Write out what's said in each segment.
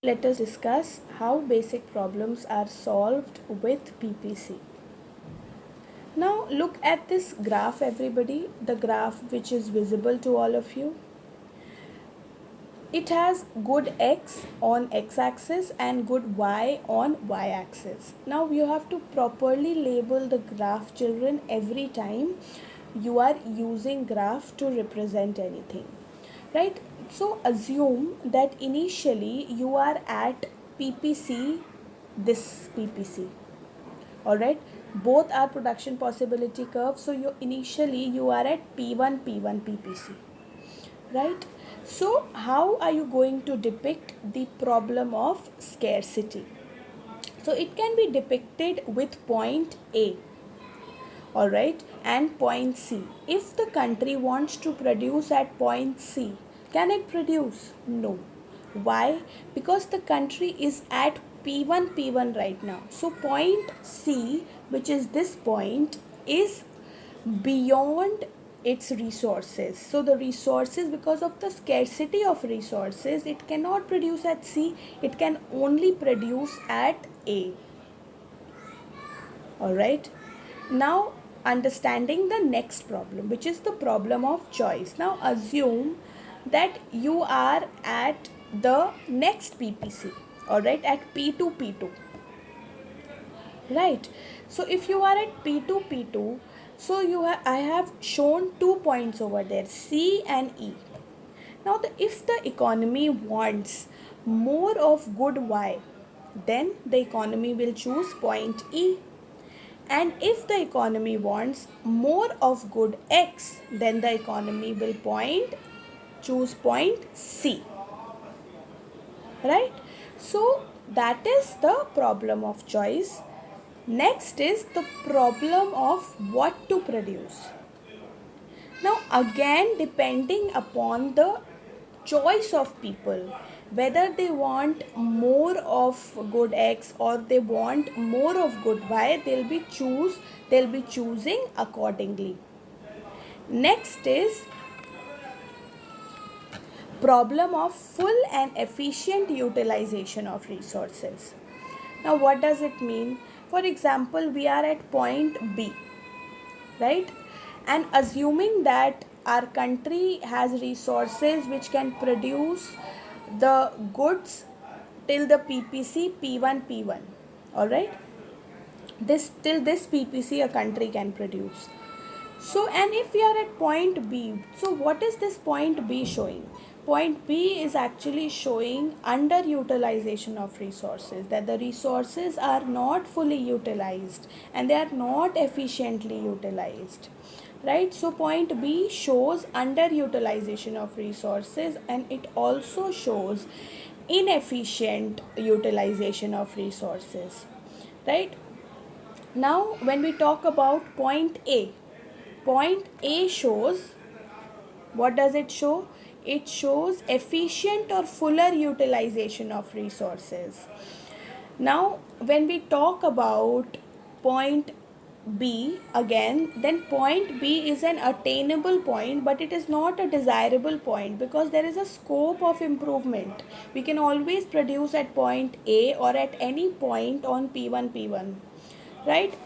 Let us discuss how basic problems are solved with PPC. Now look at this graph, everybody, the graph which is visible to all of you. It has good x on x-axis and good y on y-axis. Now you have to properly label the graph, children, every time you are using graph to represent anything, right? So assume that initially you are at PPC, this PPC, all right? Both are production possibility curves. So you are at P1 PPC, right? So how are you going to depict the problem of scarcity? So it can be depicted with point A, all right, and point C. If the country wants to produce at point C, can it produce? No. Why? Because the country is at P1 right now. So point C, which is this point, is beyond its resources. So the resources, because of the scarcity of resources, it cannot produce at C, it can only produce at A. Alright. Now understanding the next problem, which is the problem of choice. Now assume that you are at the next PPC, alright, at P2. Right. So if you are at P2, so I have shown 2 points over there, C and E. Now if the economy wants more of good Y, then the economy will choose point E. And if the economy wants more of good X, then the economy will choose point C. Right? So that is the problem of choice. Next is the problem of what to produce. Now again, depending upon the choice of people, whether they want more of good X or they want more of good Y, they'll be choosing accordingly. Next is problem of full and efficient utilization of resources. Now what does it mean? For example, we are at point B, right? And assuming that our country has resources which can produce the goods till the PPC P1, all right? Till this PPC a country can produce. So, and if we are at point B, so what is this point B showing? Point B is actually showing underutilization of resources, that the resources are not fully utilized and they are not efficiently utilized, right? So point B shows underutilization of resources, and it also shows inefficient utilization of resources, right? Now when we talk about point A shows, what does it show? It shows efficient or fuller utilization of resources. Now when we talk about point B again, then point B is an attainable point, but it is not a desirable point because there is a scope of improvement. We can always produce at point A or at any point on P1, right?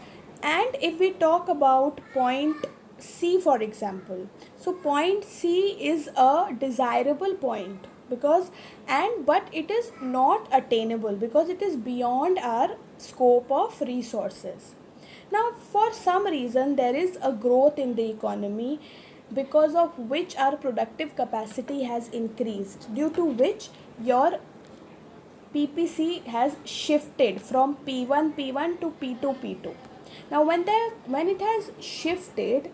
And if we talk about point C, for example, so point C is a desirable point but it is not attainable because it is beyond our scope of resources. Now for some reason there is a growth in the economy, because of which our productive capacity has increased, due to which your PPC has shifted from P1 to P2. Now when it has shifted,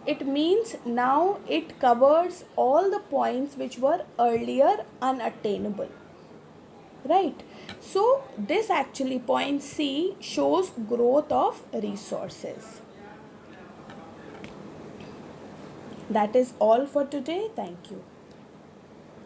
it means now it covers all the points which were earlier unattainable, right? So this actually point C shows growth of resources. That is all for today. Thank you.